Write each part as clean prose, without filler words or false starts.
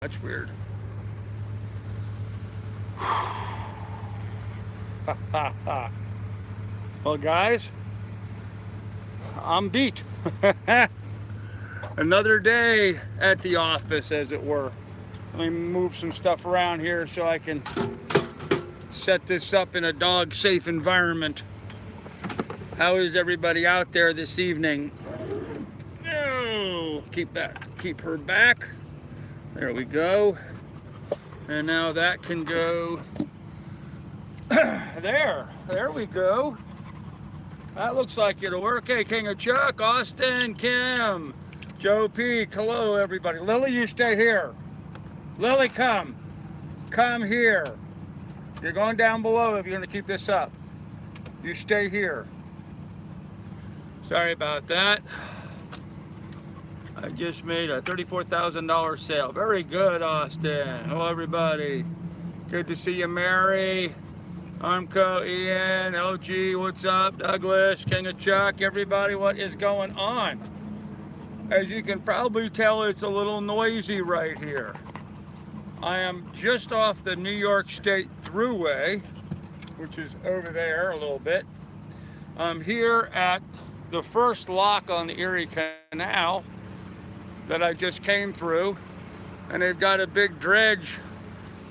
That's weird. Well, guys, I'm beat. Another day at the office, as it were. Let me move some stuff around here so I can set this up in a dog-safe environment. How is everybody out there this evening? Oh, keep her back. There we go. And now that can go there we go. That looks like it'll work. Hey, King of Chuck, Austin, Kim, Joe P, hello everybody. Lily, you stay here. Lily, come here. You're going down below if you're going to keep this up. You stay here. Sorry about that. I just made a $34,000 sale. Very good, Austin. Hello, everybody. Good to see you, Mary. Armco, Ian, LG, what's up? Douglas, King of Chuck, everybody, what is going on? As you can probably tell, it's a little noisy right here. I am just off the New York State Thruway, which is over there a little bit. I'm here at the first lock on the Erie Canal that I just came through, and they've got a big dredge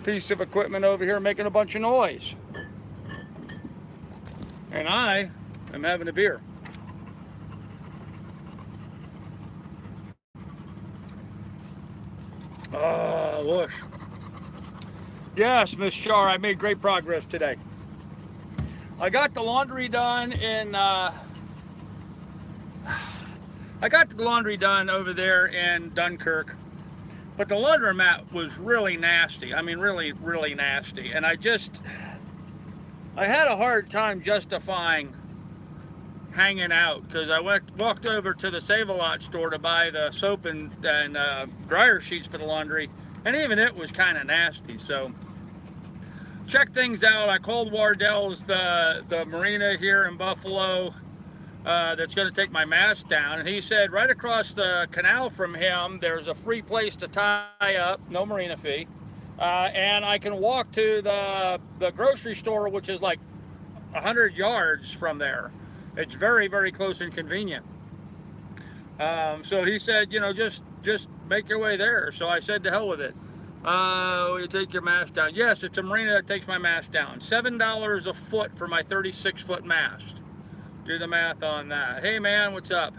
piece of equipment over here making a bunch of noise. And I am having a beer. Oh, whoosh. Yes, Miss Shar, I made great progress today. I got the laundry done over there in Dunkirk, but the laundromat was really nasty. I mean, really, really nasty. And I had a hard time justifying hanging out because I walked over to the Save-A-Lot store to buy the soap and dryer sheets for the laundry, and even it was kind of nasty. So check things out. I called Wardell's, the Marina here in Buffalo, that's going to take my mast down, and he said right across the canal from him there's a free place to tie up, no marina fee. And I can walk to the grocery store, which is like 100 yards from there. It's very, very close and convenient. So he said, just make your way there. So I said, to hell with it. Will you take your mast down? Yes, it's a marina that takes my mast down. $7 a foot for my 36-foot mast. Do the math on that. Hey, man, what's up?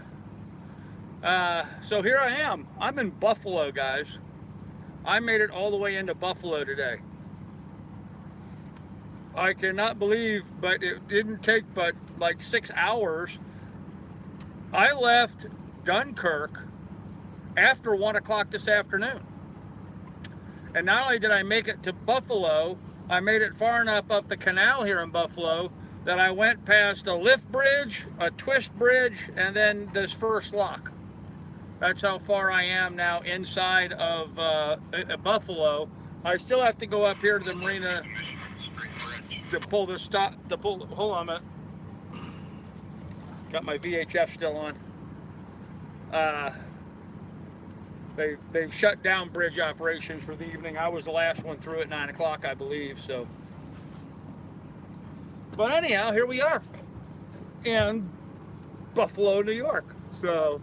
So here I am. I'm in Buffalo, guys. I made it all the way into Buffalo today. I cannot believe, but it didn't take but like 6 hours. I left Dunkirk after 1 o'clock this afternoon. And not only did I make it to Buffalo, I made it far enough up the canal here in Buffalo that I went past a lift bridge, a twist bridge, and then this first lock. That's how far I am now inside of Buffalo. I still have to go up here to the marina to pull this stop. Hold on a minute. Got my VHF still on. They've shut down bridge operations for the evening. I was the last one through at 9 o'clock, I believe. So, but anyhow, here we are in Buffalo, New York. So.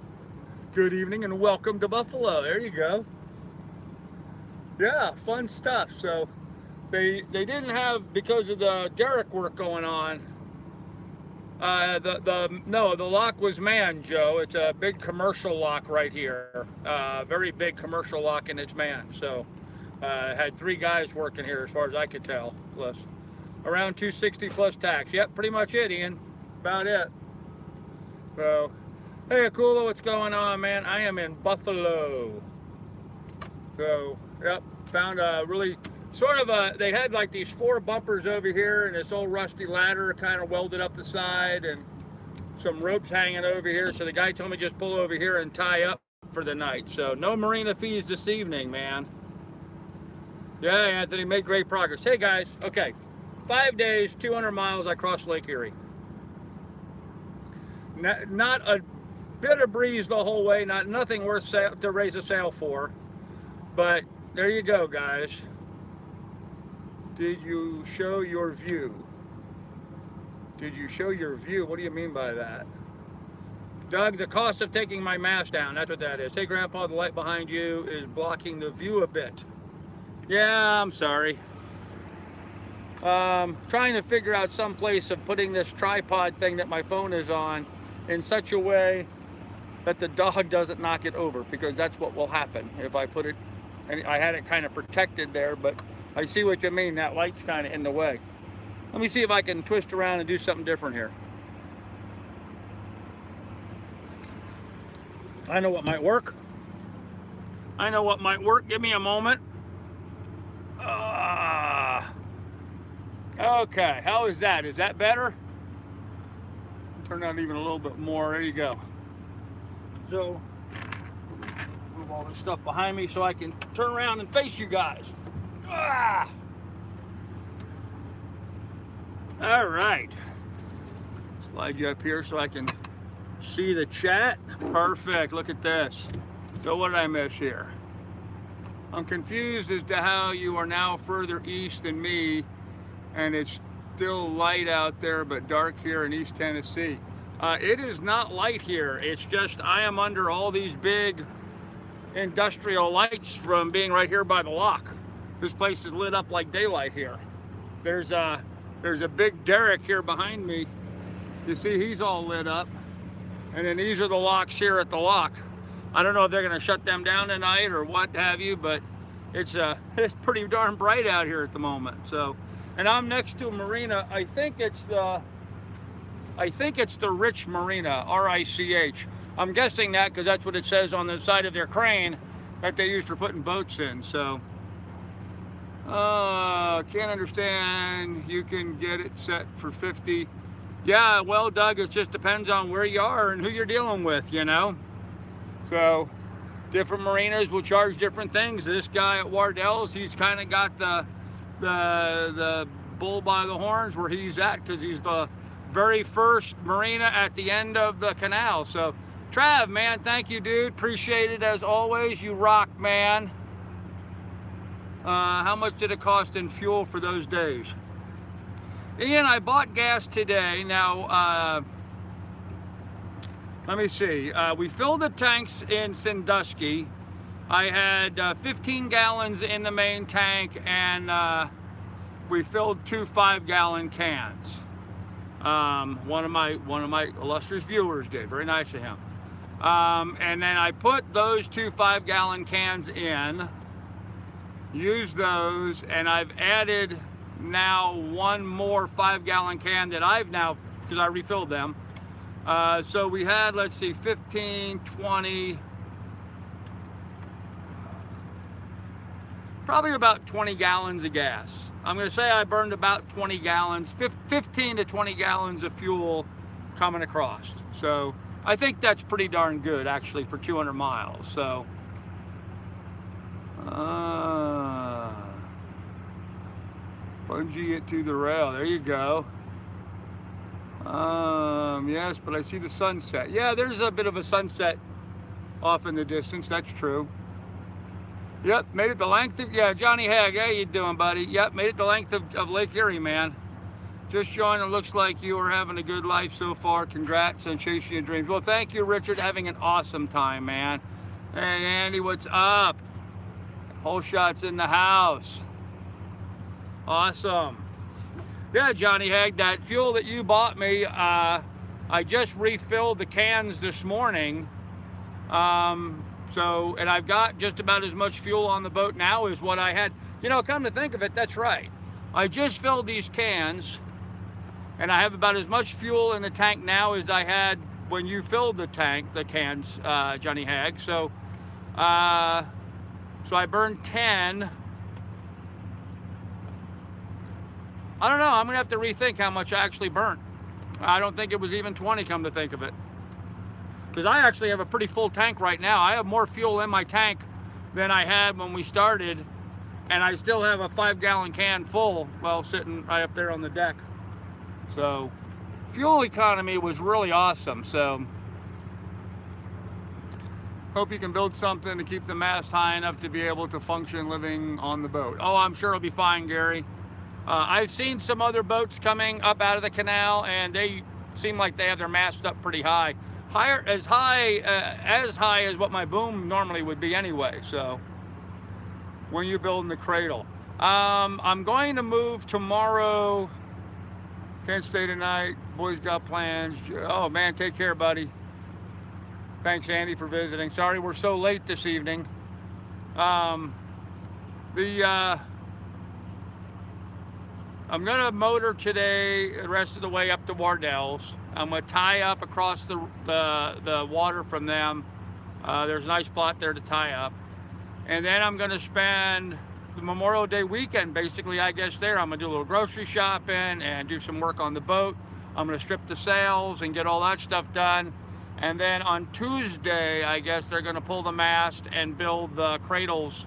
Good evening and welcome to Buffalo. There you go. Yeah, fun stuff. So they didn't have, because of the derrick work going on, the lock was manned, Joe. It's a big commercial lock right here. Very big commercial lock, and it's manned. So had 3 guys working here as far as I could tell, plus around 260 plus tax. Yep, pretty much it, Ian. About it. So hey, Akula, what's going on, man? I am in Buffalo. So, yep, found a really, they had like these 4 bumpers over here and this old rusty ladder kind of welded up the side and some ropes hanging over here. So the guy told me just pull over here and tie up for the night. So no marina fees this evening, man. Yeah, Anthony, made great progress. Hey, guys, okay, 5 days, 200 miles, I crossed Lake Erie. Not a bit of breeze the whole way, nothing worth to raise a sail for, but there you go, guys. Did you show your view? Did you show your view? What do you mean by that? Doug, the cost of taking my mask down, that's what that is. Hey, Grandpa, the light behind you is blocking the view a bit. Yeah, I'm sorry. Trying to figure out some place of putting this tripod thing that my phone is on in such a way that the dog doesn't knock it over, because that's what will happen if I put it, and I had it kind of protected there, but I see what you mean, that light's kind of in the way. Let me see if I can twist around and do something different here. I know what might work. I know what might work. Give me a moment. Okay, how is that? Is that better? Turn on even a little bit more. There you go. So, move all this stuff behind me so I can turn around and face you guys. All right. Slide you up here so I can see the chat. Perfect. Look at this. So what did I miss here? I'm confused as to how you are now further east than me, and it's still light out there but dark here in East Tennessee. It is not light here. It's just I am under all these big industrial lights from being right here by the lock. This place is lit up like daylight here. There's a big derrick here behind me. You see, he's all lit up. And then these are the locks here at the lock. I don't know if they're gonna shut them down tonight or what have you, but it's pretty darn bright out here at the moment. So, and I'm next to Marina. I think it's the Rich Marina, R-I-C-H. I'm guessing that because that's what it says on the side of their crane that they use for putting boats in. So, can't understand. You can get it set for 50. Yeah, well, Doug, it just depends on where you are and who you're dealing with, you know. So, different marinas will charge different things. This guy at Wardell's, he's kind of got the bull by the horns where he's at, because he's the very first marina at the end of the canal. So, Trav, man, thank you, dude. Appreciate it as always. You rock, man. How much did it cost in fuel for those days? Ian, I bought gas today. Now, let me see. We filled the tanks in Sandusky. I had 15 gallons in the main tank, and we filled 2 5-gallon cans. One of my illustrious viewers did. Very nice of him. And then I put those 2 5-gallon cans in, used those, and I've added now 1 more 5-gallon can that I've now, because I refilled them. So we had, let's see, 15, 20, probably about 20 gallons of gas. I'm going to say I burned about 20 gallons, 15 to 20 gallons of fuel coming across. So I think that's pretty darn good, actually, for 200 miles. So, bungee it to the rail. There you go. Yes, but I see the sunset. Yeah, there's a bit of a sunset off in the distance. That's true. Yep, made it the length of, yeah, Johnny Hag, how you doing, buddy? Yep, made it the length of Lake Erie, man. Just joined. It looks like you are having a good life so far. Congrats on chasing your dreams. Well, thank you, Richard. Having an awesome time, man. Hey, Andy, what's up? Whole shot's in the house. Awesome. Yeah, Johnny Hag, that fuel that you bought me, I just refilled the cans this morning. So, and I've got just about as much fuel on the boat now as what I had. You know, come to think of it, that's right. I just filled these cans, and I have about as much fuel in the tank now as I had when you filled the cans, Johnny Hag. So, so I burned 10. I don't know, I'm gonna have to rethink how much I actually burnt. I don't think it was even 20, come to think of it. Because I actually have a pretty full tank right now. I have more fuel in my tank than I had when we started, and I still have a 5-gallon can full, well, sitting right up there on the deck. So, fuel economy was really awesome. So, Hope you can build something to keep the mast high enough to be able to function living on the boat. Oh, I'm sure it'll be fine, Gary. I've seen some other boats coming up out of the canal, and they seem like they have their mast up pretty high. Higher, as high as what my boom normally would be anyway. So when you're building the cradle. I'm going to move tomorrow. Can't stay tonight. Boys got plans. Oh man, take care, buddy. Thanks, Andy, for visiting. Sorry we're so late this evening. I'm gonna motor today the rest of the way up to Wardell's. I'm gonna tie up across the water from them. There's a nice spot there to tie up. And then I'm gonna spend the Memorial Day weekend, basically, I guess, there. I'm gonna do a little grocery shopping and do some work on the boat. I'm gonna strip the sails and get all that stuff done. And then on Tuesday, I guess they're gonna pull the mast and build the cradles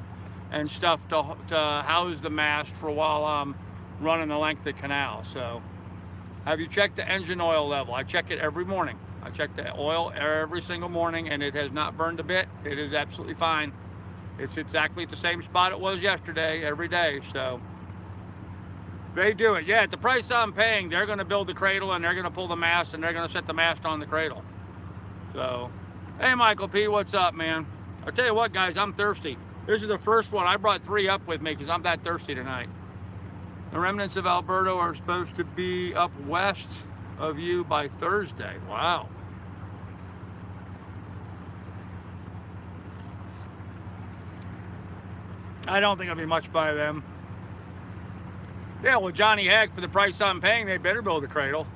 and stuff to house the mast for while I'm running the length of the canal. So, have you checked the engine oil level? I check it every morning. I check the oil every single morning, and it has not burned a bit. It is absolutely fine. It's exactly at the same spot it was yesterday, every day. So, they do it. Yeah, at the price I'm paying, they're gonna build the cradle, and they're gonna pull the mast, and they're gonna set the mast on the cradle. So, hey Michael P, what's up, man? I'll tell you what, guys, I'm thirsty. This is the first one. I brought 3 up with me because I'm that thirsty tonight. The remnants of Alberto are supposed to be up west of you by Thursday. Wow. I don't think it'll be much by them. Yeah, well, Johnny Heck, for the price I'm paying, they better build a cradle.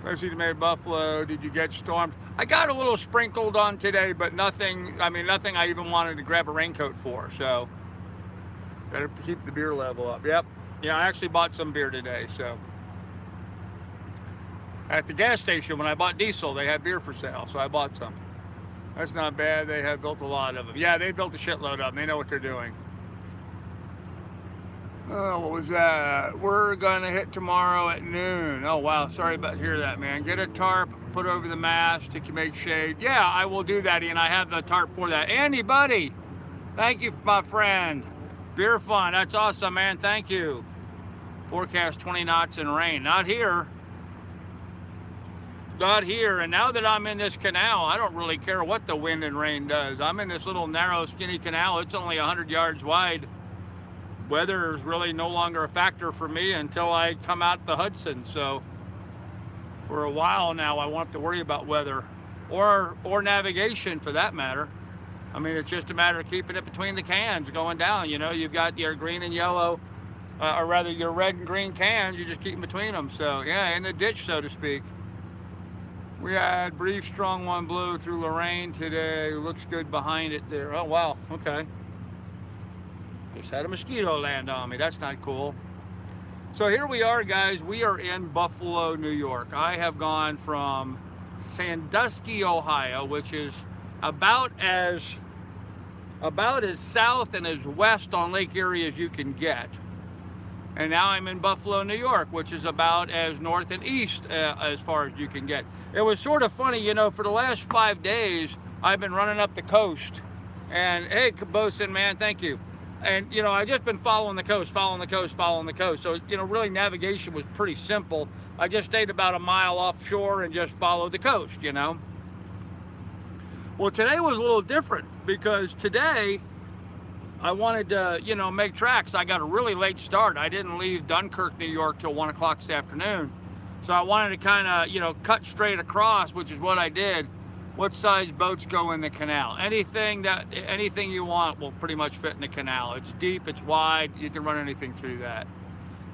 Mostly made Buffalo. Did you get stormed? I got a little sprinkled on today, but nothing. I mean, nothing I even wanted to grab a raincoat for. So, better keep the beer level up. Yep. Yeah, I actually bought some beer today. So, at the gas station when I bought diesel, they had beer for sale, so I bought some. That's not bad. They have built a lot of them. Yeah, they built a shitload of them. They know what they're doing. Oh, what was that? We're gonna hit tomorrow at noon. Oh wow, sorry about hear that, man. Get a tarp, put over the mast to make shade. Yeah, I will do that, Ian. I have the tarp for that. Andy, buddy, thank you, my friend. Beer fun, that's awesome, man. Thank you. Forecast 20 knots and rain. Not here. Not here. And now that I'm in this canal, I don't really care what the wind and rain does. I'm in this little narrow, skinny canal. It's only 100 yards wide. Weather is really no longer a factor for me until I come out the Hudson. So for a while now, I won't have to worry about weather or navigation for that matter. I mean, it's just a matter of keeping it between the cans going down. You know, you've got your green and yellow, or rather your red and green cans. You just keep them between them. So yeah, in the ditch, so to speak. We had brief strong one blow through Lorraine today. Looks good behind it there. Oh wow, okay. Just had a mosquito land on me. That's not cool. So here we are, guys. We are in Buffalo, New York. I have gone from Sandusky, Ohio, which is about as south and as west on Lake Erie as you can get. And now I'm in Buffalo, New York, which is about as north and east as far as you can get. It was sort of funny, you know, for the last 5 days, I've been running up the coast. And hey, Bosun, man, thank you. And, you know, I've just been following the coast. So, you know, really navigation was pretty simple. I just stayed about a mile offshore and just followed the coast, you know. Well, today was a little different because today I wanted to, you know, make tracks. I got a really late start. I didn't leave Dunkirk, New York till 1 o'clock this afternoon. So I wanted to kind of, you know, cut straight across, which is what I did. What size boats go in the canal? Anything you want will pretty much fit in the canal. It's deep, it's wide, you can run anything through that.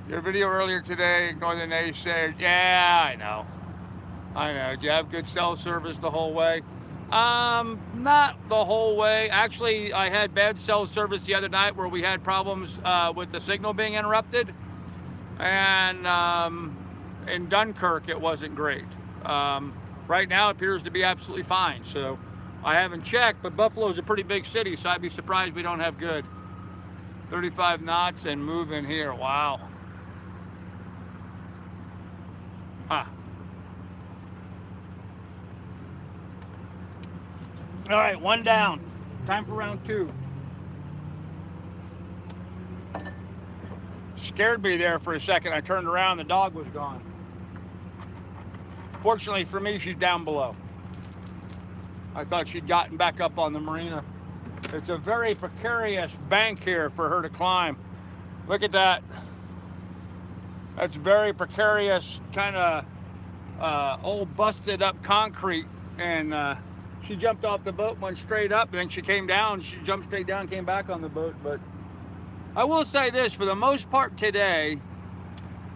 Your video earlier today, ignore the naysayers. Yeah, I know. Do you have good cell service the whole way? Not the whole way. Actually, I had bad cell service the other night where we had problems with the signal being interrupted. And in Dunkirk, it wasn't great. Right now, it appears to be absolutely fine. So I haven't checked, but Buffalo is a pretty big city, so I'd be surprised we don't have good. 35 knots and moving here. Wow. Huh. All right, one down. Time for round two. Scared me there for a second. I turned around, the dog was gone. Fortunately for me, she's down below. I thought she'd gotten back up on the marina. It's a very precarious bank here for her to climb. Look at that. That's very precarious, kind of old busted up concrete. And she jumped off the boat, went straight up, and then she came down. She jumped straight down, came back on the boat. But I will say this, for the most part today,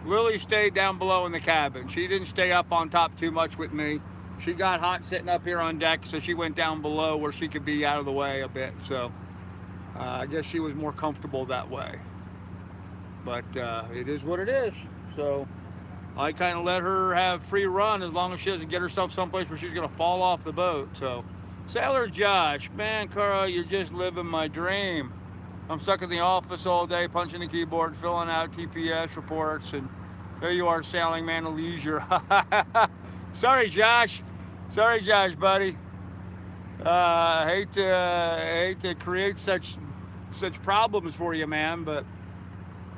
Lily stayed down below in the cabin. She didn't stay up on top too much with me. She got hot sitting up here on deck, so she went down below where she could be out of the way a bit. So I guess she was more comfortable that way. But it is what it is. So I kind of let her have free run as long as she doesn't get herself someplace where she's going to fall off the boat. So Sailor Josh, man, Carl, you're just living my dream. I'm stuck in the office all day, punching the keyboard, filling out TPS reports, and there you are, sailing man of leisure. Sorry, Josh. Sorry, Josh, buddy. I hate to create such problems for you, man, but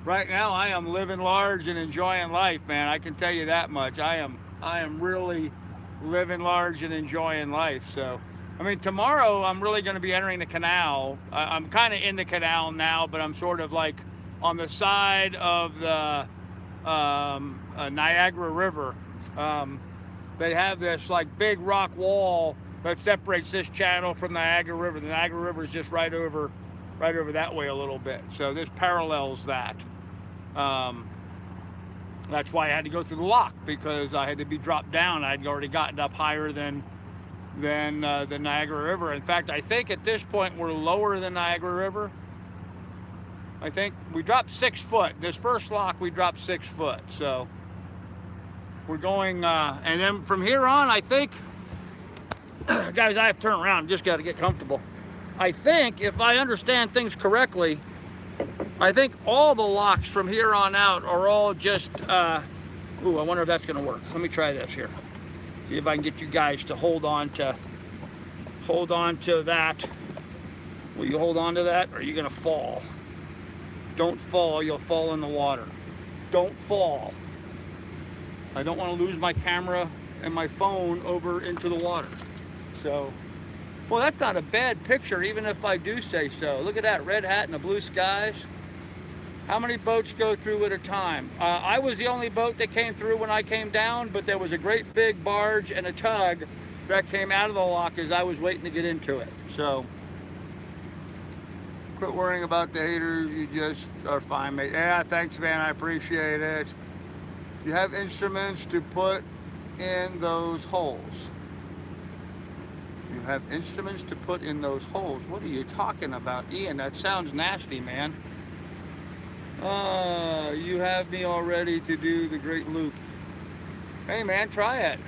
right now I am living large and enjoying life, man. I can tell you that much. I am really living large and enjoying life. So I mean, tomorrow I'm really going to be entering the canal. I'm kind of in the canal now, but I'm sort of like on the side of the Niagara River. They have this like big rock wall that separates this channel from the Niagara River. The Niagara River is just right over that way a little bit. So this parallels that. That's why I had to go through the lock, because I had to be dropped down. I'd already gotten up higher than the Niagara River. In fact, I think at this point we're lower than Niagara River. I think we dropped 6 foot. This first lock we dropped 6 foot. So we're going, and then from here on, I think, guys, I have to turn around. Just got to get comfortable. I think, if I understand things correctly, I think all the locks from here on out are all just, ooh, I wonder if that's going to work. Let me try this here. See if I can get you guys to hold on to that. Will you hold on to that, or are you going to fall? Don't fall, you'll fall in the water. Don't fall. I don't want to lose my camera and my phone over into the water. So, well, that's not a bad picture, even if I do say so. Look at that red hat and the blue skies. How many boats go through at a time? I was the only boat that came through when I came down, but there was a great big barge and a tug that came out of the lock as I was waiting to get into it. So, quit worrying about the haters. You just are fine, mate. Yeah, thanks, man. I appreciate it. You have instruments to put in those holes. You have instruments to put in those holes. What are you talking about, Ian? That sounds nasty, man. You have me all ready to do the great loop. Hey, man, try it.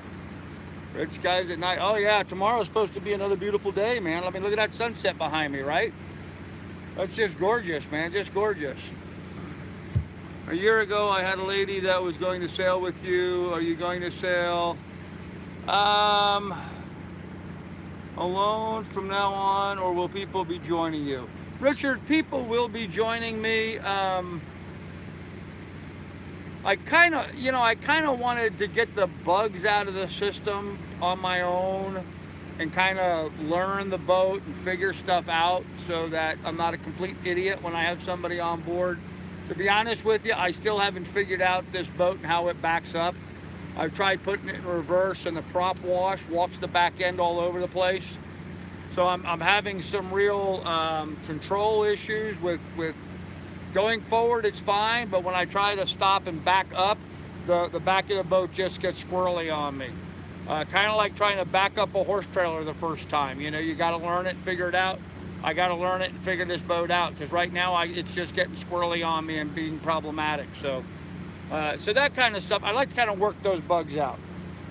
Red skies at night. Oh, yeah, tomorrow's supposed to be another beautiful day, man. I mean, look at that sunset behind me, right? That's just gorgeous, man, just gorgeous. A year ago, I had a lady that was going to sail with you. Are you going to sail alone from now on, or will people be joining you? Richard, people will be joining me. I kind of wanted to get the bugs out of the system on my own and kind of learn the boat and figure stuff out so that I'm not a complete idiot when I have somebody on board. To be honest with you, I still haven't figured out this boat and how it backs up. I've tried putting it in reverse, and the prop walks the back end all over the place. So I'm having some real control issues with going forward. It's fine, but when I try to stop and back up, the back of the boat just gets squirrely on me. Kind of like trying to back up a horse trailer the first time. You know, you got to learn it and figure it out. I got to learn it and figure this boat out, because right now it's just getting squirrely on me and being problematic. So that kind of stuff, I like to kind of work those bugs out.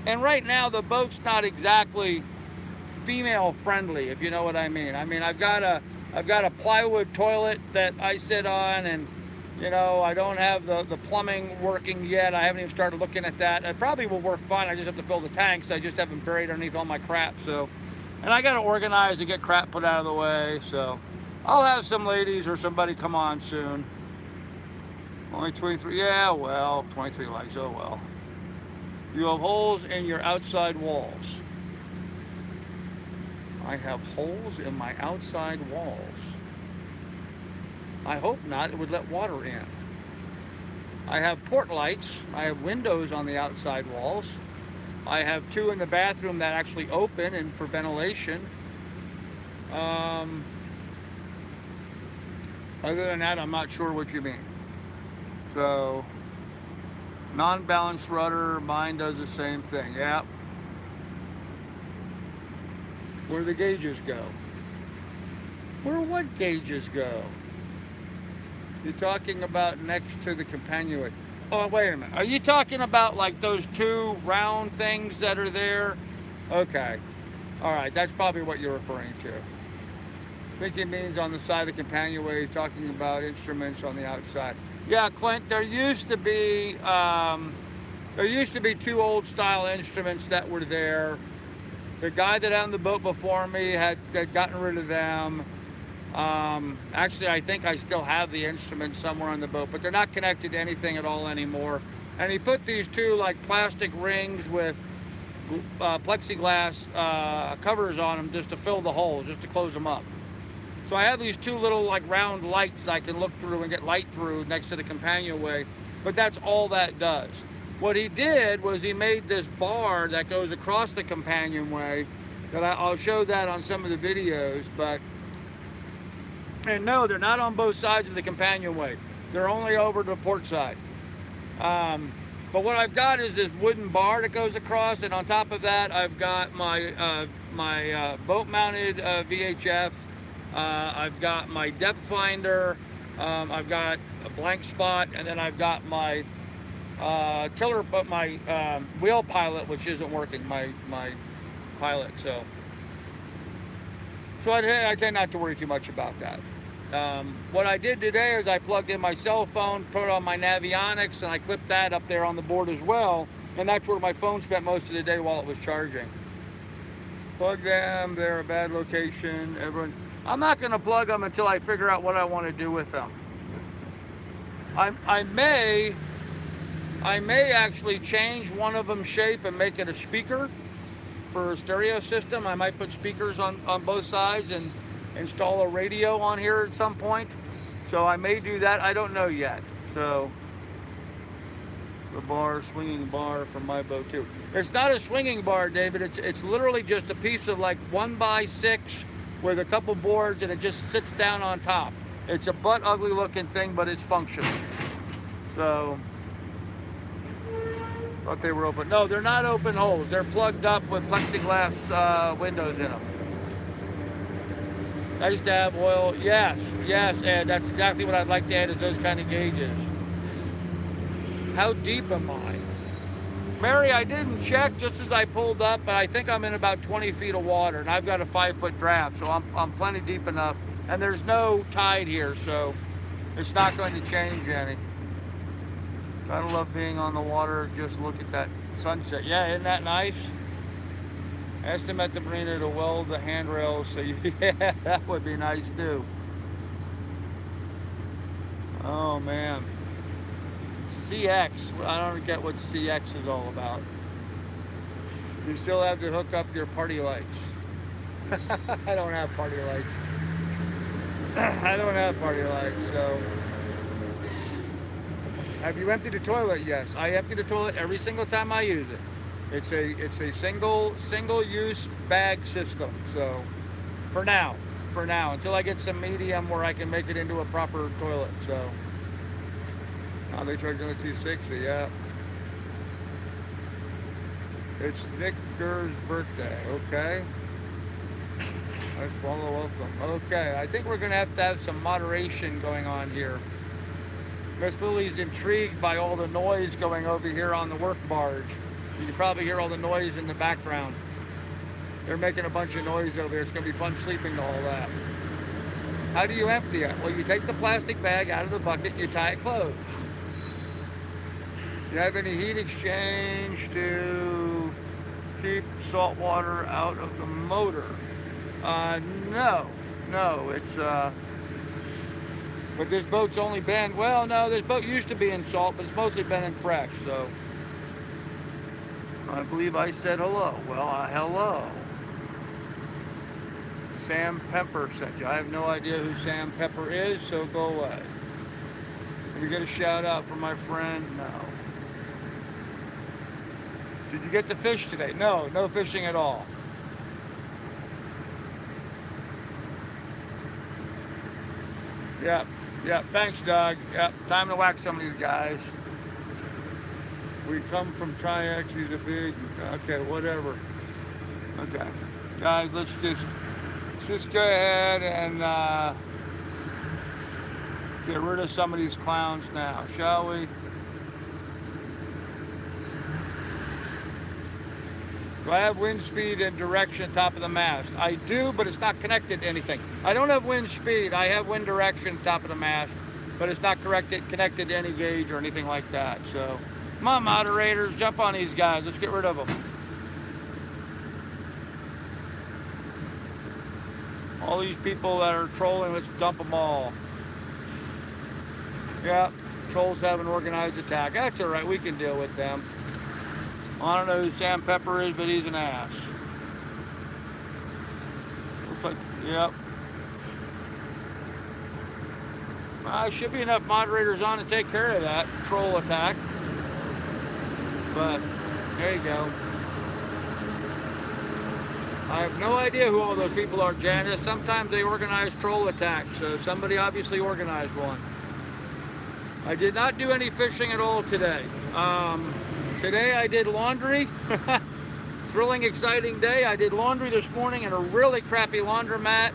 And right now the boat's not exactly female friendly, if you know what I mean. I mean, I've got a plywood toilet that I sit on, and you know, I don't have the plumbing working yet. I haven't even started looking at that. It probably will work fine. I just have to fill the tanks. I just haven't buried underneath all my crap. So And I got to organize and get crap put out of the way. So I'll have some ladies or somebody come on soon. Only 23. Yeah, well, 23 likes. Oh, well. You have holes in your outside walls. I have holes in my outside walls. I hope not. It would let water in. I have port lights. I have windows on the outside walls. I have 2 in the bathroom that actually open and for ventilation. Other than that, I'm not sure what you mean. So, non-balanced rudder, mine does the same thing. Yeah. Where do the gauges go? Where what gauges go? You're talking about next to the companionway. Oh, wait a minute. Are you talking about like those 2 round things that are there? Okay. All right. That's probably what you're referring to. I think it means on the side of the companionway, talking about instruments on the outside. Yeah, Clint, there used to be 2 old style instruments that were there. The guy that owned the boat before me had gotten rid of them. Actually, I think I still have the instruments somewhere on the boat, but they're not connected to anything at all anymore. And he put these 2 like plastic rings with plexiglass covers on them just to fill the holes, just to close them up. So I have these 2 little like round lights I can look through and get light through next to the companionway, but that's all that does. What he did was he made this bar that goes across the companionway that I'll show that on some of the videos, and no, they're not on both sides of the companionway. They're only over the port side. But what I've got is this wooden bar that goes across, and on top of that, I've got my boat-mounted VHF. I've got my depth finder. I've got a blank spot, and then I've got my tiller, but my wheel pilot, which isn't working. My pilot. So I tend not to worry too much about that. What I did today is I plugged in my cell phone, put it on my Navionics, and I clipped that up there on the board as well. And that's where my phone spent most of the day while it was charging. Plug them, they're a bad location. I'm not going to plug them until I figure out what I want to do with them. I may actually change one of them shape and make it a speaker for a stereo system. I might put speakers on both sides and install a radio on here at some point. So I may do that. I don't know yet. So the bar, swinging bar from my boat too. It's not a swinging bar, David. It's literally just a piece of like 1x6 with a couple boards, and it just sits down on top. It's a butt ugly looking thing, but it's functional. So thought they were open. No, they're not open holes. They're plugged up with plexiglass windows in them. I used to have oil. Yes, Ed, that's exactly what I'd like to add, is those kind of gauges. How deep am I? Mary, I didn't check just as I pulled up, but I think I'm in about 20 feet of water, and I've got a 5-foot draft, so I'm plenty deep enough. And there's no tide here, so it's not going to change any. Gotta love being on the water. Just look at that sunset. Yeah, isn't that nice? Asked them at the marina to weld the handrails, so yeah, that would be nice too. Oh man. CX, I don't get what CX is all about. You still have to hook up your party lights. I don't have party lights. I don't have party lights, so. Have you emptied the toilet? Yes, I empty the toilet every single time I use it. It's a single use bag system. So for now, until I get some medium where I can make it into a proper toilet. So now they charge another $260. Yeah. It's Nick Gurr's birthday. Okay. Nice follow, welcome. Okay, I think we're gonna have to have some moderation going on here. Miss Lily's intrigued by all the noise going over here on the work barge. You can probably hear all the noise in the background. They're making a bunch of noise over here. It's going to be fun sleeping to all that. How do you empty it? Well, you take the plastic bag out of the bucket and you tie it closed. Do you have any heat exchange to keep salt water out of the motor? No, no, it's, but this boat's only been, well, no, this boat used to be in salt, but it's mostly been in fresh, so. I believe I said hello. Well, hello. Sam Pepper sent you. I have no idea who Sam Pepper is, so go away. Can we get a shout out from my friend? No. Did you get to fish today? No, no fishing at all. Yep, yep, thanks, Doug. Yep, time to whack some of these guys. We come from Tri-X, he's a big, okay, whatever. Okay, guys, let's just go ahead and get rid of some of these clowns now, shall we? Do I have wind speed and direction top of the mast? I do, but it's not connected to anything. I don't have wind speed. I have wind direction top of the mast, but it's not connected to any gauge or anything like that. So, come on, moderators, jump on these guys. Let's get rid of them. All these people that are trolling, let's dump them all. Yeah, trolls have an organized attack. That's all right. We can deal with them. I don't know who Sam Pepper is, but he's an ass. Looks like, yep. Should be enough moderators on to take care of that troll attack. But, there you go. I have no idea who all those people are, Janice. Sometimes they organize troll attacks, so somebody obviously organized one. I did not do any fishing at all today. Today I did laundry. Thrilling, exciting day. I did laundry this morning in a really crappy laundromat,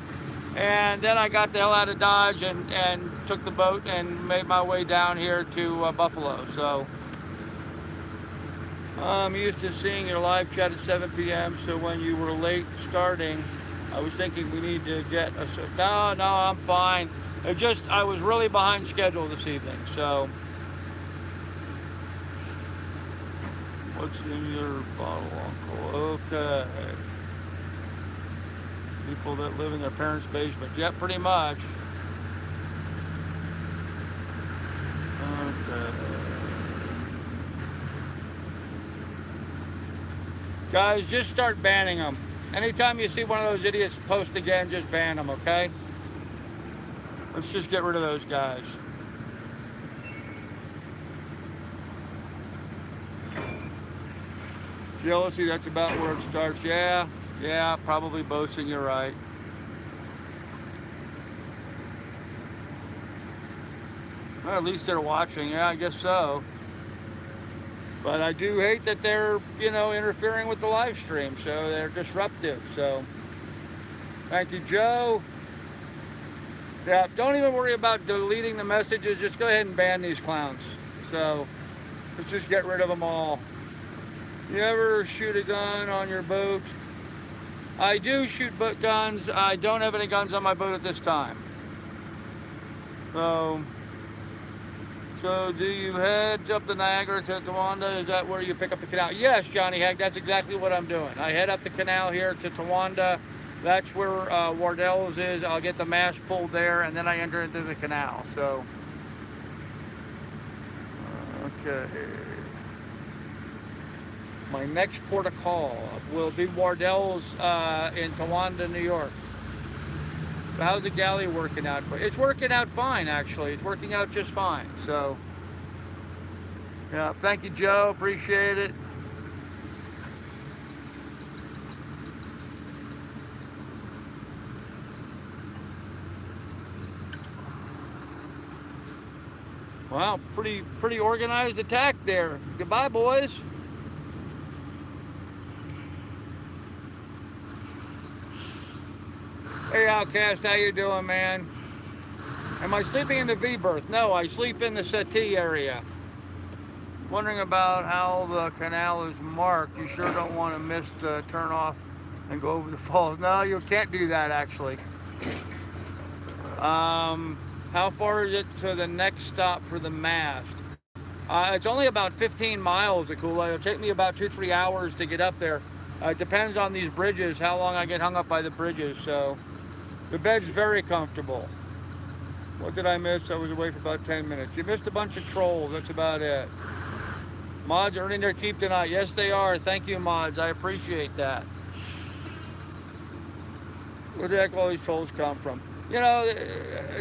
and then I got the hell out of Dodge and took the boat and made my way down here to Buffalo. So I'm used to seeing your live chat at 7 p.m. So when you were late starting, I was thinking we need to get a... No, I'm fine. I was really behind schedule this evening, so... What's in your bottle, Uncle? Okay. People that live in their parents' basement. Yep, pretty much. Okay. Guys, just start banning them. Anytime you see one of those idiots post again, just ban them, okay? Let's just get rid of those guys. Jealousy, that's about where it starts. Yeah, probably boasting, you're right. Well, at least they're watching, yeah, I guess so. But I do hate that they're, interfering with the live stream, so they're disruptive, so. Thank you, Joe. Yeah, don't even worry about deleting the messages, just go ahead and ban these clowns. So, let's just get rid of them all. You ever shoot a gun on your boat? I do shoot guns. I don't have any guns on my boat at this time. So do you head up the Niagara to Towanda? Is that where you pick up the canal? Yes, Johnny Hag, that's exactly what I'm doing. I head up the canal here to Towanda. That's where Wardell's is. I'll get the mast pulled there, and then I enter into the canal. So, okay. My next port of call will be Wardell's in Towanda, New York. So how's the galley working out for you? It's working out fine, actually. It's working out just fine. So, yeah, thank you, Joe. Appreciate it. Wow, pretty organized attack there. Goodbye, boys. Hey, Outcast, how you doing, man? Am I sleeping in the V-berth? No, I sleep in the settee area. Wondering about how the canal is marked. You sure don't want to miss the turn off and go over the falls. No, you can't do that, actually. How far is it to the next stop for the mast? It's only about 15 miles, Akula. It'll take me about 2-3 hours to get up there. It depends on these bridges, how long I get hung up by the bridges. So the bed's very comfortable. What did I miss? I was away for about 10 minutes. You missed a bunch of trolls. That's about it. Mods earning their keep tonight. Yes, they are. Thank you, mods. I appreciate that. Where the heck all these trolls come from? You know,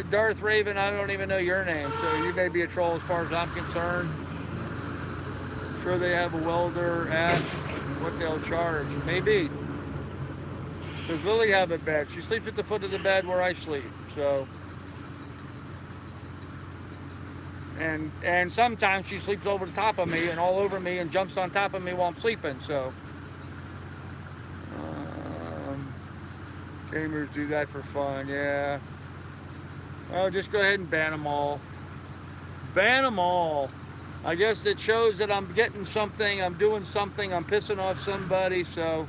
Darth Raven, I don't even know your name, so you may be a troll as far as I'm concerned. I'm sure they have a welder. Ask what they'll charge. Maybe. Does Lily have a bed? She sleeps at the foot of the bed where I sleep, so. And sometimes she sleeps over the top of me and all over me and jumps on top of me while I'm sleeping, so. Gamers do that for fun, yeah. Well, just go ahead and ban them all. Ban them all. I guess it shows that I'm getting something, I'm doing something, I'm pissing off somebody, so.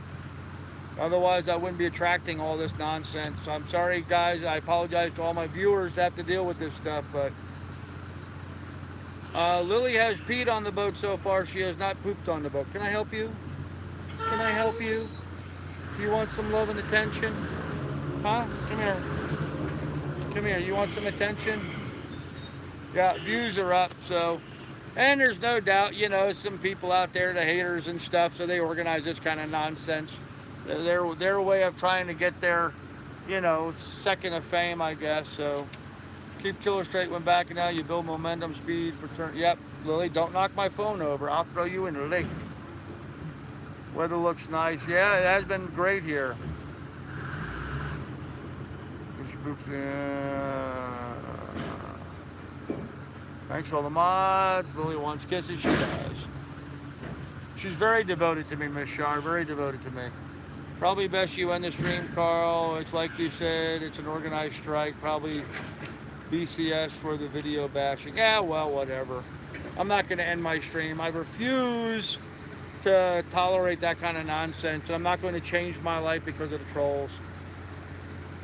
Otherwise, I wouldn't be attracting all this nonsense. So I'm sorry, guys. I apologize to all my viewers to have to deal with this stuff, but. Lily has peed on the boat so far. She has not pooped on the boat. Can I help you? Can I help you? Do you want some love and attention? Huh? Come here. Come here. You want some attention? Yeah, views are up, so. And there's no doubt, you know, some people out there, the haters and stuff, so they organize this kind of nonsense. Their way of trying to get their, you know, second of fame, I guess, so. Keep killer straight when backing out. You build momentum, speed for turn. Yep, Lily, don't knock my phone over. I'll throw you in the lake. Weather looks nice. Yeah, it has been great here. Thanks for all the mods. Lily wants kisses. She does. She's very devoted to me, Miss Shar. Very devoted to me. Probably best you end the stream, Carl. It's like you said. It's an organized strike. Probably BCS for the video bashing. Yeah, well, whatever. I'm not going to end my stream. I refuse to tolerate that kind of nonsense. And I'm not going to change my life because of the trolls.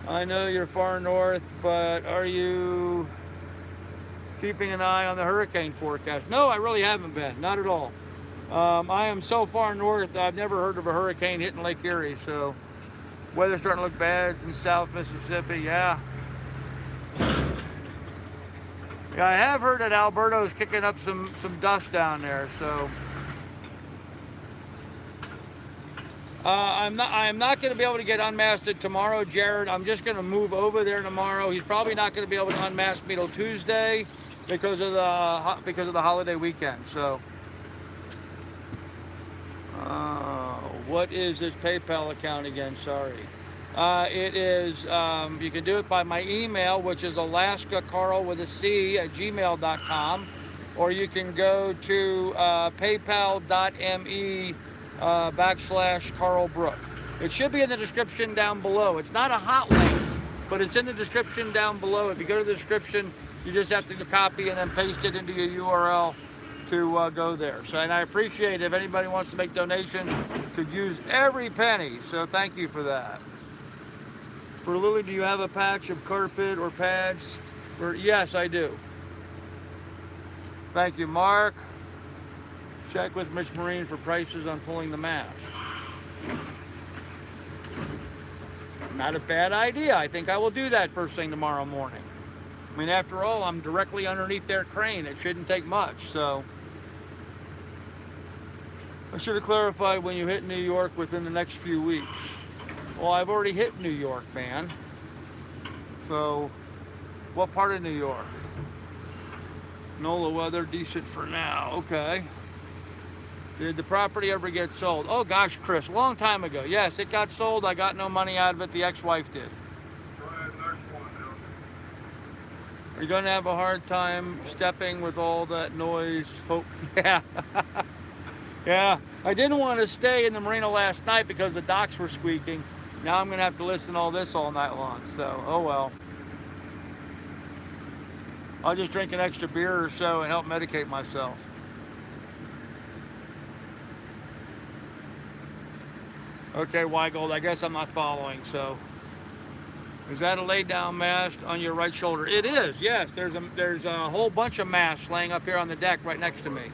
I know you're far north, but are you keeping an eye on the hurricane forecast? No, I really haven't been. Not at all. I am so far north, I've never heard of a hurricane hitting Lake Erie. So weather's starting to look bad in South Mississippi. Yeah. Yeah, I have heard that Alberto's kicking up some dust down there, so. I'm not going to be able to get unmasted tomorrow, Jared. I'm just going to move over there tomorrow. He's probably not going to be able to unmask me till Tuesday because of the holiday weekend. So, what is this PayPal account again? Sorry. It is, you can do it by my email, which is alaskacarl@gmail.com, or you can go to paypal.me /Carl Brook. It should be in the description down below. It's not a hot link, but it's in the description down below. If you go to the description, you just have to copy and then paste it into your URL to go there. So, and I appreciate if anybody wants to make donations, could use every penny. So thank you for that. For Lily, do you have a patch of carpet or pads? Yes, I do. Thank you, Mark. Check with Mitch Marine for prices on pulling the mast. Not a bad idea. I think I will do that first thing tomorrow morning. I mean, after all, I'm directly underneath their crane. It shouldn't take much, so. I should have clarified when you hit New York within the next few weeks. Well, I've already hit New York, man. So, what part of New York? NOLA weather, decent for now. Okay. Did the property ever get sold? Oh gosh, Chris, a long time ago. Yes, it got sold. I got no money out of it. The ex-wife did. Are you going to have a hard time stepping with all that noise? Oh, yeah. Yeah. I didn't want to stay in the marina last night because the docks were squeaking. Now I'm going to have to listen to all this all night long. So, oh well. I'll just drink an extra beer or so and help medicate myself. Okay, Weigold, I guess I'm not following, so. Is that a laid down mast on your right shoulder? It is, yes. There's a whole bunch of masts laying up here on the deck right next to me.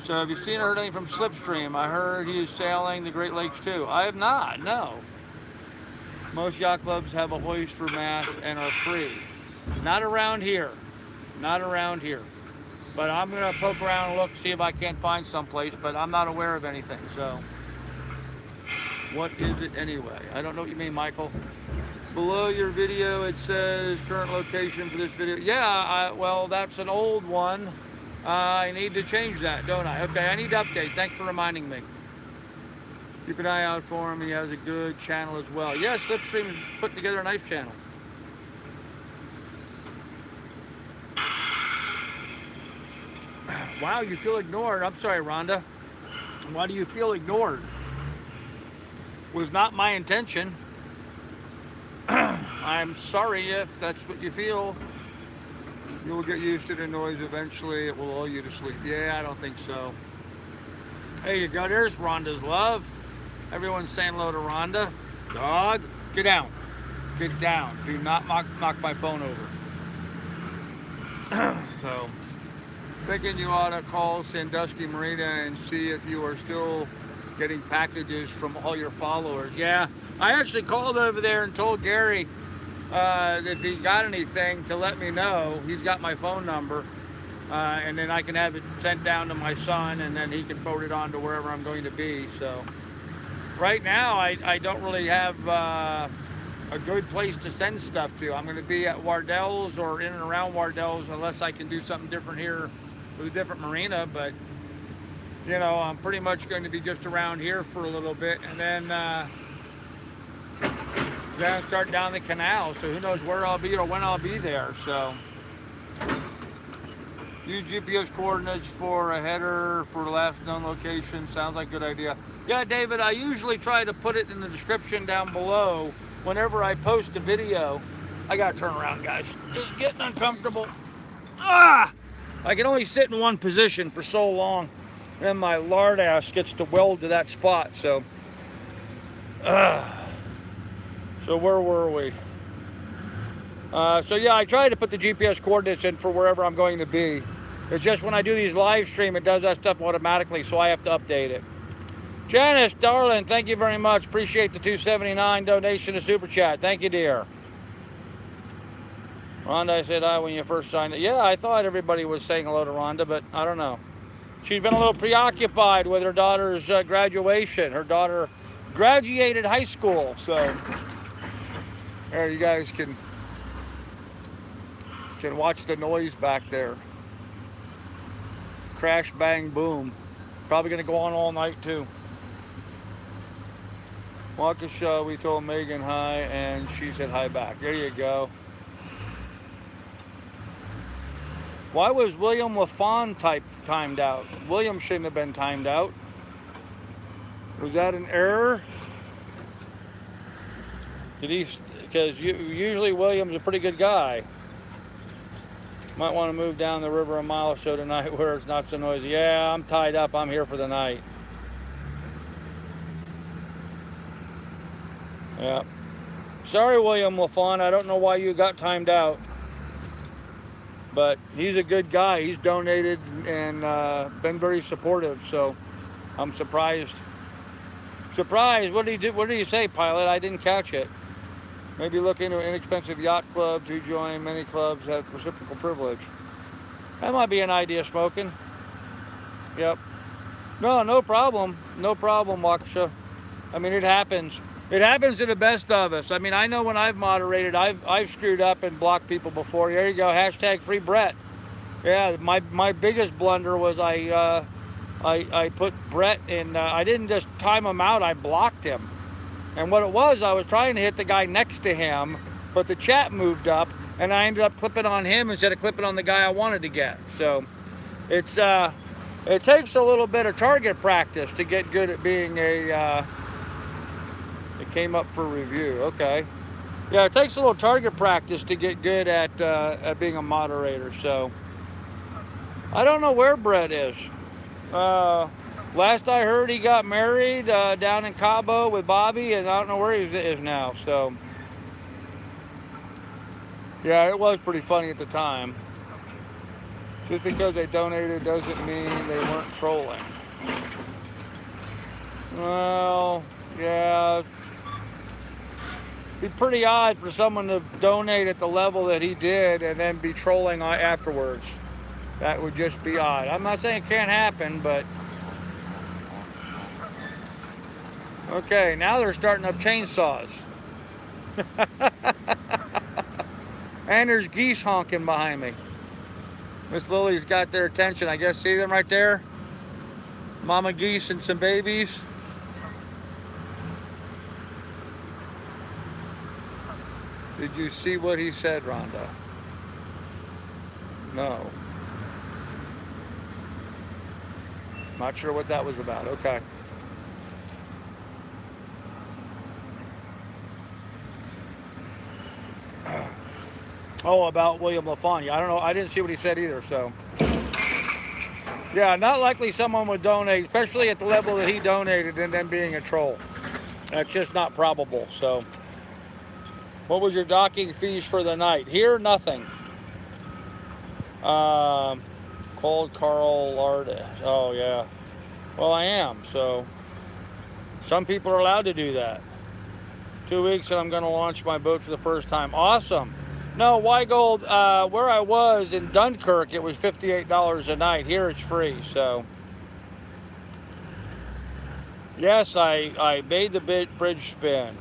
So have you seen or heard anything from Slipstream? I heard he is sailing the Great Lakes too. I have not, no. Most yacht clubs have a hoist for mast and are free. Not around here. Not around here. But I'm going to poke around and look, see if I can't find someplace, but I'm not aware of anything, so. What is it anyway? I don't know what you mean, Michael. Below your video, it says current location for this video. Yeah, well, that's an old one. I need to change that, don't I? Okay, I need to update. Thanks for reminding me. Keep an eye out for him. He has a good channel as well. Yeah, Slipstream is putting together a nice channel. Wow, you feel ignored. I'm sorry, Rhonda. Why do you feel ignored? Was not my intention. I'm sorry if that's what you feel. You will get used to the noise eventually. It will lull you to sleep. Yeah, I don't think so. There you go. There's Rhonda's love. Everyone's saying hello to Rhonda. Dog, get down. Get down. Do not knock my phone over. So, thinking you ought to call Sandusky Marina and see if you are still getting packages from all your followers. Yeah, I actually called over there and told Gary if he got anything to let me know. He's got my phone number, and then I can have it sent down to my son, and then he can forward it on to wherever I'm going to be. So right now I don't really have a good place to send stuff to. I'm going to be at Wardell's or in and around Wardell's unless I can do something different here with a different marina, but you know, I'm pretty much going to be just around here for a little bit, and then start down the canal. So who knows where I'll be or when I'll be there. So use GPS coordinates for a header for the last known location. Sounds like a good idea. Yeah, David, I usually try to put it in the description down below whenever I post a video. I gotta turn around, guys. It's getting uncomfortable. I can only sit in one position for so long. Then my lard ass gets to weld to that spot. So where were we? So yeah, I try to put the GPS coordinates in for wherever I'm going to be. It's just when I do these live stream, it does that stuff automatically, so I have to update it. Janice, darling, thank you very much. Appreciate the $2.79 donation to Super Chat. Thank you, dear. Rhonda, I said hi when you first signed it. Yeah, I thought everybody was saying hello to Rhonda, but I don't know. She's been a little preoccupied with her daughter's graduation. Her daughter graduated high school, so there you guys can watch the noise back there. Crash, bang, boom. Probably gonna go on all night too. Waukesha, we told Megan hi and she said hi back. There you go. Why was William LaFawn timed out? William shouldn't have been timed out. Was that an error? Did he? Because usually William's a pretty good guy. Might want to move down the river a mile or so tonight where it's not so noisy. Yeah, I'm tied up. I'm here for the night. Yeah. Sorry, William LaFawn. I don't know why you got timed out. But he's a good guy. He's donated and been very supportive. So I'm surprised. Surprised. What did he say, pilot? I didn't catch it. Maybe look into inexpensive yacht clubs who join. Many clubs have reciprocal privilege. That might be an idea, Smoking. Yep. No problem. No problem, Waukesha. I mean, it happens. It happens to the best of us. I mean, I know when I've moderated, I've screwed up and blocked people before. There you go. Hashtag free Brett. Yeah, my biggest blunder was I put Brett in. I didn't just time him out. I blocked him. And what it was, I was trying to hit the guy next to him, but the chat moved up, and I ended up clipping on him instead of clipping on the guy I wanted to get. So it's it takes a little bit of target practice to get good at being a. It came up for review. Okay. Yeah, it takes a little target practice to get good at being a moderator. So I don't know where Brett is. Last I heard, he got married down in Cabo with Bobby, and I don't know where he is now. So yeah, it was pretty funny at the time. Just because they donated doesn't mean they weren't trolling. Well, yeah. Be pretty odd for someone to donate at the level that he did and then be trolling afterwards. That would just be odd. I'm not saying it can't happen, but... Okay, now they're starting up chainsaws. And there's geese honking behind me. Miss Lily's got their attention. I guess, see them right there? Mama geese and some babies. Did you see what he said, Rhonda? No. Not sure what that was about. Okay. Oh, about William LaFagne. I don't know. I didn't see what he said either, so. Yeah, not likely someone would donate, especially at the level that he donated and then being a troll. That's just not probable, so. What was your docking fees for the night? Here, nothing. Called Carl Larda. Oh, yeah. Well, I am, so. Some people are allowed to do that. 2 weeks and I'm going to launch my boat for the first time. Awesome. No, Weigold, where I was in Dunkirk, it was $58 a night. Here it's free, so. Yes, I made the bridge spin.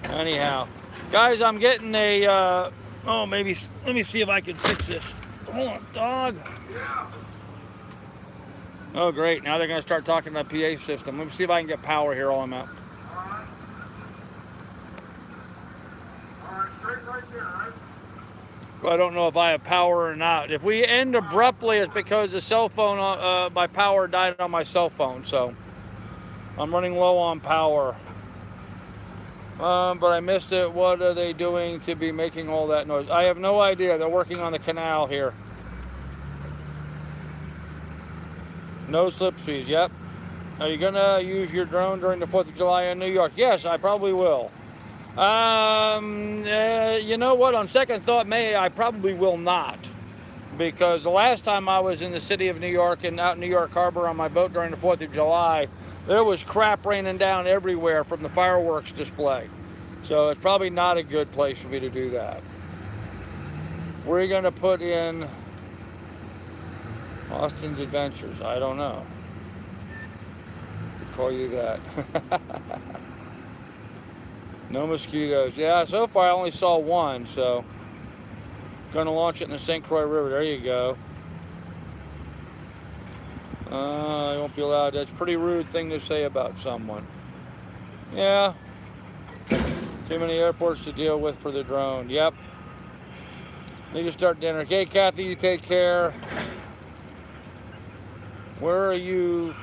Anyhow, guys, I'm getting a, oh, maybe, let me see if I can fix this. Hold on, dog. Oh, great. Now they're going to start talking about PA system. Let me see if I can get power here while I'm out. I don't know if I have power or not. If we end abruptly, it's because the cell phone, my power died on my cell phone, so I'm running low on power. But I missed it. What are they doing to be making all that noise? I have no idea. They're working on the canal here. No slip fees. Yep. Are you going to use your drone during the 4th of July in New York? Yes, I probably will. You know what? On second thought, I probably will not. Because the last time I was in the city of New York and out in New York Harbor on my boat during the 4th of July, there was crap raining down everywhere from the fireworks display. So it's probably not a good place for me to do that. Where are you going to put in Austin's Adventures? I don't know. I'll call you that. No mosquitoes. Yeah, so far I only saw one, so going to launch it in the St. Croix River. There you go. You won't be allowed. That's a pretty rude thing to say about someone. Yeah. Too many airports to deal with for the drone. Yep. Need to start dinner. Okay, Kathy, you take care. Where are you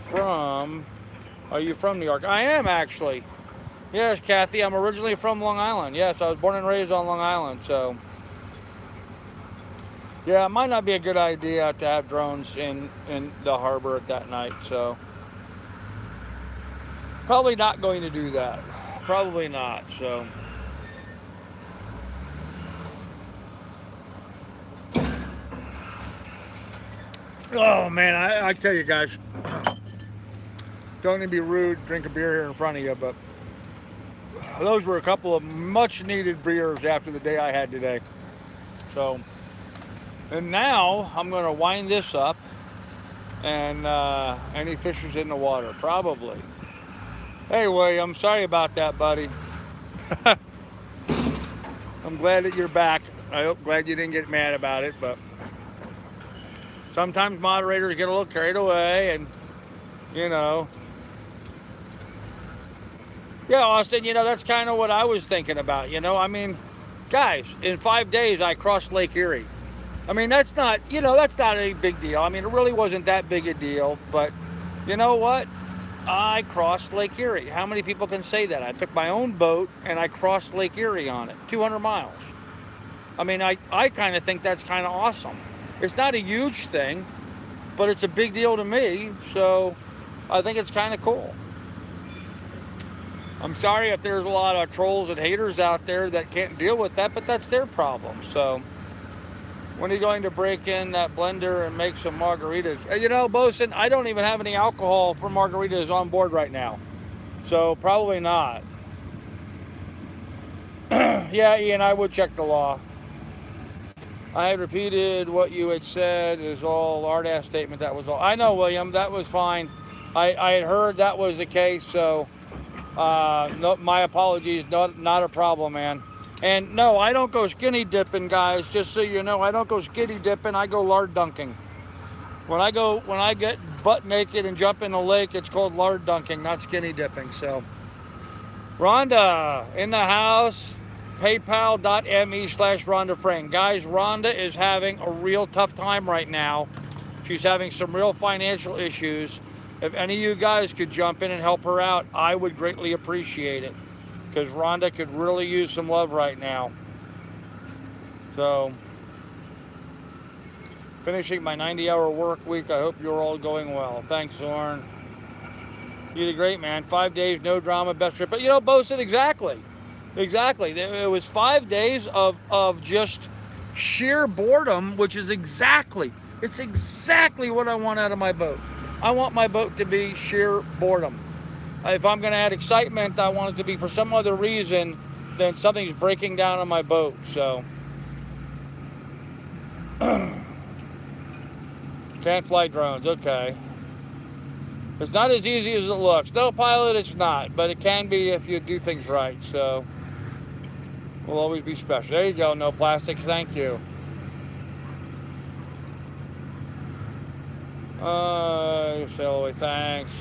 from? Are you from New York? I am, actually. Yes, Kathy, I'm originally from Long Island. Yes, I was born and raised on Long Island, so. Yeah, it might not be a good idea to have drones in the harbor at that night, so. Probably not going to do that. Probably not, so. Oh, man, I tell you guys, don't need to be rude, drink a beer here in front of you, but those were a couple of much needed beers after the day I had today. So, and now I'm going to wind this up and any fishes in the water, probably. Hey, William, sorry about that, buddy. I'm glad that you're back. Glad you didn't get mad about it, but sometimes moderators get a little carried away and, you know. Yeah, Austin, you know, that's kind of what I was thinking about, you know. I mean, guys, in 5 days I crossed Lake Erie. I mean, that's not, you know, that's not a big deal. I mean, it really wasn't that big a deal, but you know what? I crossed Lake Erie. How many people can say that? I took my own boat and I crossed Lake Erie on it, 200 miles. I mean, I kind of think that's kind of awesome. It's not a huge thing, but it's a big deal to me, so I think it's kind of cool. I'm sorry if there's a lot of trolls and haters out there that can't deal with that, but that's their problem. So, When are you going to break in that blender and make some margaritas? You know, Bosun, I don't even have any alcohol for margaritas on board right now. So probably not. Yeah, Ian, I would check the law. I had repeated what you had said is all lard-ass statement. That was all. I know, William. That was fine. I had heard that was the case. So no, my apologies. Not a problem, man. And no, I don't go skinny dipping, guys. Just so you know, I don't go skinny dipping. I go lard dunking. When I get butt naked and jump in the lake, it's called lard dunking, not skinny dipping. So, Rhonda in the house. PayPal.me/Rhonda Frank. Guys, Rhonda is having a real tough time right now. She's having some real financial issues. If any of you guys could jump in and help her out, I would greatly appreciate it. Because Rhonda could really use some love right now. So, finishing my 90-hour work week. I hope you're all going well. Thanks, Zorn. You did great, man. 5 days, no drama, best trip. But you know, Bo said exactly. Exactly. It was 5 days of just sheer boredom, which is exactly what I want out of my boat. I want my boat to be sheer boredom. If I'm going to add excitement, I want it to be for some other reason than something's breaking down on my boat. So, can't fly drones. Okay. It's not as easy as it looks. No, pilot, it's not. But it can be if you do things right. So, we'll always be special. There you go. No plastics. Thank you. Sail away. Thanks.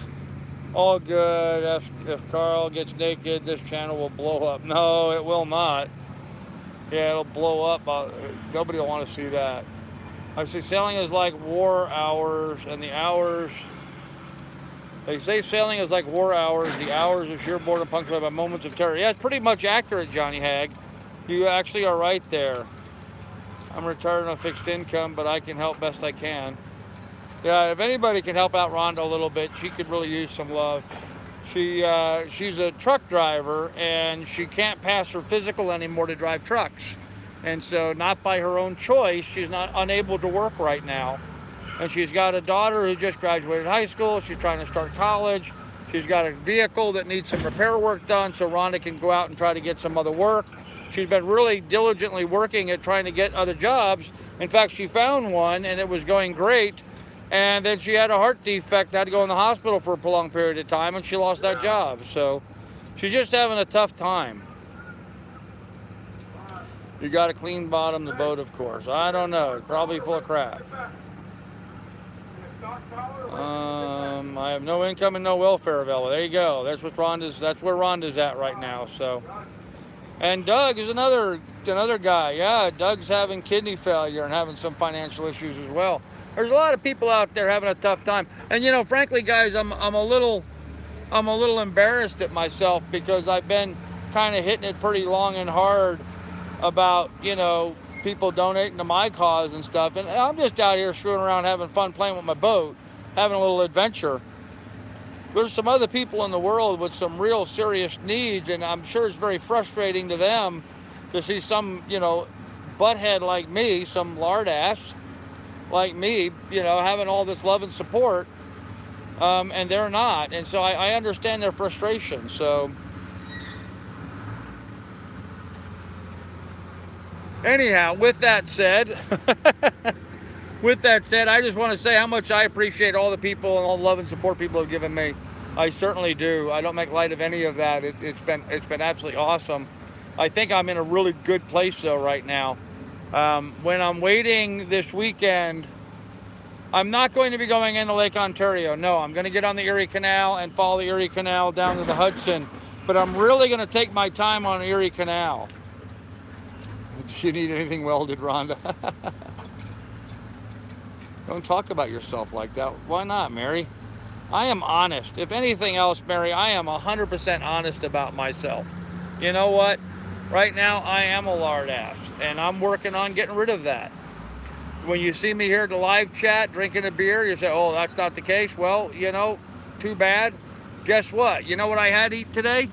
All good. If Carl gets naked, this channel will blow up. No, it will not. Yeah, it'll blow up. Nobody will want to see that. I say sailing is like war hours, and the hours... They say sailing is like war hours, the hours of sheer boredom punctuated by moments of terror. Yeah, it's pretty much accurate, Johnny Hag. You actually are right there. I'm retired on fixed income, but I can help best I can. Yeah, if anybody can help out Rhonda a little bit, she could really use some love. She's a truck driver, and she can't pass her physical anymore to drive trucks. And so, not by her own choice, she's not unable to work right now. And she's got a daughter who just graduated high school. She's trying to start college. She's got a vehicle that needs some repair work done so Rhonda can go out and try to get some other work. She's been really diligently working at trying to get other jobs. In fact, she found one and it was going great. And then she had a heart defect, had to go in the hospital for a prolonged period of time, and she lost that job. So she's just having a tough time. You got to clean bottom the boat, of course. I don't know. Probably full of crap. I have no income and no welfare available. There you go. That's where Rhonda's at right now. So, and Doug is another guy. Yeah, Doug's having kidney failure and having some financial issues as well. There's a lot of people out there having a tough time. And you know, frankly, guys, I'm a little embarrassed at myself because I've been kind of hitting it pretty long and hard about, you know, people donating to my cause and stuff, and I'm just out here screwing around having fun playing with my boat, having a little adventure. There's some other people in the world with some real serious needs, and I'm sure it's very frustrating to them to see some, you know, butthead like me, some lard ass like me, you know, having all this love and support, and they're not. And so I understand their frustration. So anyhow, with that said, I just want to say how much I appreciate all the people and all the love and support people have given me. I certainly do. I don't make light of any of that. It's been absolutely awesome. I think I'm in a really good place though right now. When I'm waiting this weekend, I'm not going to be going into Lake Ontario. No, I'm going to get on the Erie Canal and follow the Erie Canal down to the Hudson. But I'm really going to take my time on the Erie Canal. Do you need anything welded, Rhonda? Don't talk about yourself like that. Why not, Mary? I am honest. If anything else, Mary, I am 100% honest about myself. You know what? Right now, I am a lard ass, and I'm working on getting rid of that. When you see me here at the live chat drinking a beer, you say, oh, that's not the case. Well, you know, too bad. Guess what? You know what I had to eat today?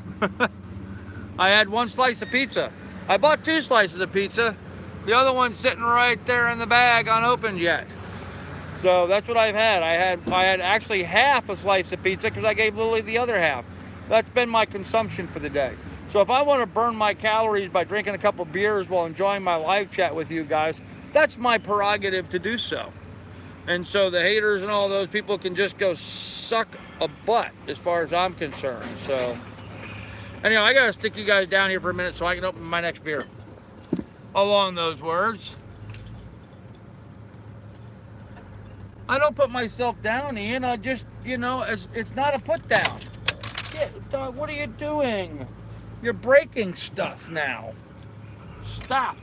I had one slice of pizza. I bought 2 slices of pizza, The other one's sitting right there in the bag, unopened yet. So that's what I've had. I had actually half a slice of pizza because I gave Lily the other half. That's been my consumption for the day. So if I want to burn my calories by drinking a couple beers while enjoying my live chat with you guys, that's my prerogative to do so. And so the haters and all those people can just go suck a butt as far as I'm concerned. So anyhow, I gotta stick you guys down here for a minute so I can open my next beer. Along those words, I don't put myself down, Ian. I just, you know, it's not a put down. Yeah, what are you doing? You're breaking stuff now. Stop.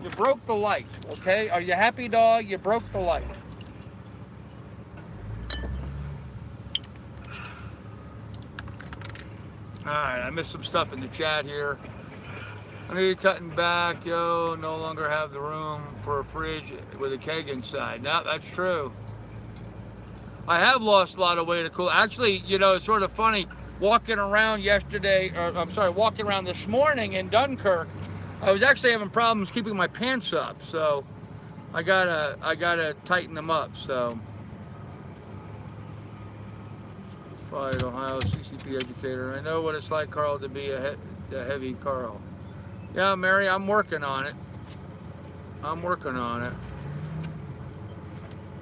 You broke the light, okay? Are you happy, dog? You broke the light. All right, I missed some stuff in the chat here. I need cutting back, yo. No longer have the room for a fridge with a keg inside. No, that's true. I have lost a lot of weight. Cool. Actually, you know, it's sort of funny. Walking around walking around this morning in Dunkirk, I was actually having problems keeping my pants up. So I gotta tighten them up. So. Fight Ohio CCP educator. I know what it's like, Carl, to be a heavy Carl. Yeah, Mary, I'm working on it. I'm working on it.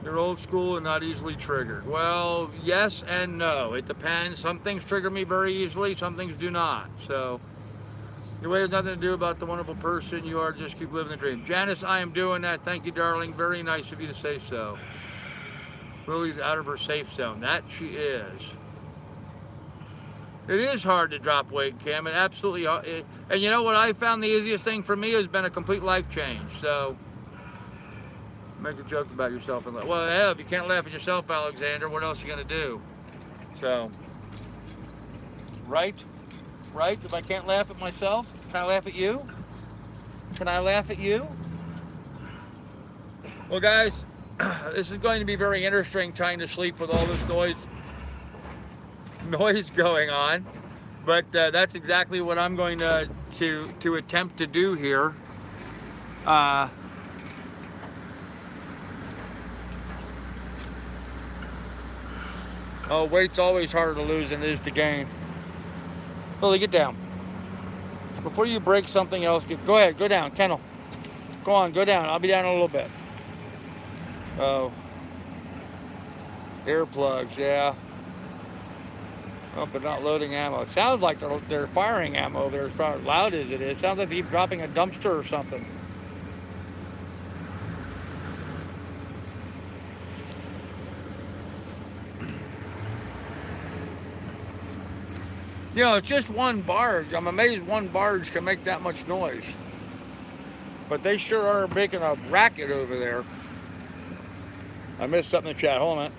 You're old school and not easily triggered. Well, yes and no. It depends. Some things trigger me very easily, some things do not. So, your way has nothing to do about the wonderful person you are. Just keep living the dream. Janice, I am doing that. Thank you, darling. Very nice of you to say so. Lily's out of her safe zone. That she is. It is hard to drop weight, Cam. It absolutely, and you know what I found the easiest thing for me has been a complete life change. So, make a joke about yourself and well, hell, if you can't laugh at yourself, Alexander, what else are you gonna do? So, right? If I can't laugh at myself, can I laugh at you? Can I laugh at you? Well, guys, this is going to be very interesting trying to sleep with all this noise going on, but that's exactly what I'm going to attempt to do here. Oh, weight's always harder to lose than it is to gain. Lily, get down. Before you break something else, go ahead, go down, Kennel. Go on, go down. I'll be down in a little bit. Oh, earplugs, yeah. Oh, but not loading ammo. It sounds like they're firing ammo there as far as loud as it is. Sounds like they keep dropping a dumpster or something. You know, it's just one barge. I'm amazed one barge can make that much noise. But they sure are making a racket over there. I missed something in the chat. Hold on a minute.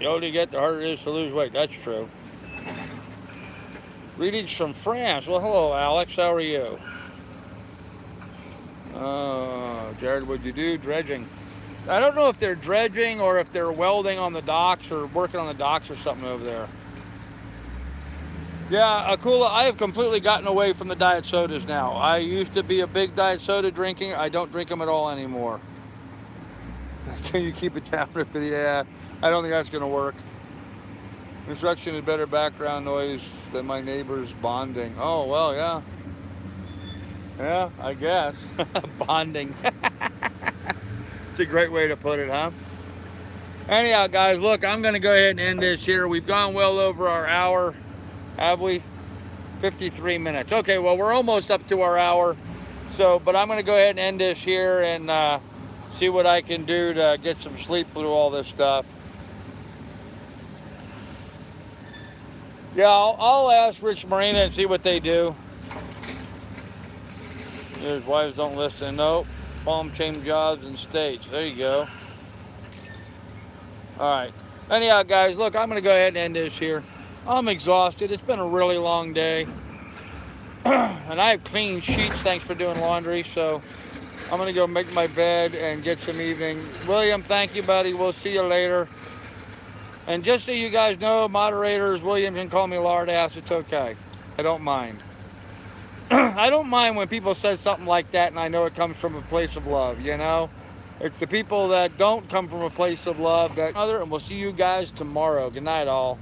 The older you get, the harder it is to lose weight. That's true. Greetings from France. Well, hello, Alex. How are you? Oh, Jared, what'd you do? Dredging. I don't know if they're dredging or if they're welding on the docks or working on the docks or something over there. Yeah, Akula, I have completely gotten away from the diet sodas now. I used to be a big diet soda drinking. I don't drink them at all anymore. Can you keep it down? Yeah, I don't think that's going to work. Construction is better background noise than my neighbors bonding. Oh, well, yeah. Yeah, I guess. Bonding. It's a great way to put it, huh? Anyhow, guys, look, I'm going to go ahead and end this here. We've gone well over our hour. Have we? 53 minutes. Okay, well, we're almost up to our hour. So, but I'm going to go ahead and end this here and see what I can do to get some sleep through all this stuff. Yeah, I'll ask Rich Marina and see what they do. His wives don't listen. Nope. Palm chain jobs and states. There you go. All right. Anyhow, guys, look, I'm going to go ahead and end this here. I'm exhausted. It's been a really long day. And I have clean sheets, thanks for doing laundry. So I'm going to go make my bed and get some evening. William, thank you, buddy. We'll see you later. And just so you guys know, moderators, William can call me lard ass. It's okay. I don't mind. I don't mind when people say something like that and I know it comes from a place of love, you know? It's the people that don't come from a place of love that other, and we'll see you guys tomorrow. Good night, all.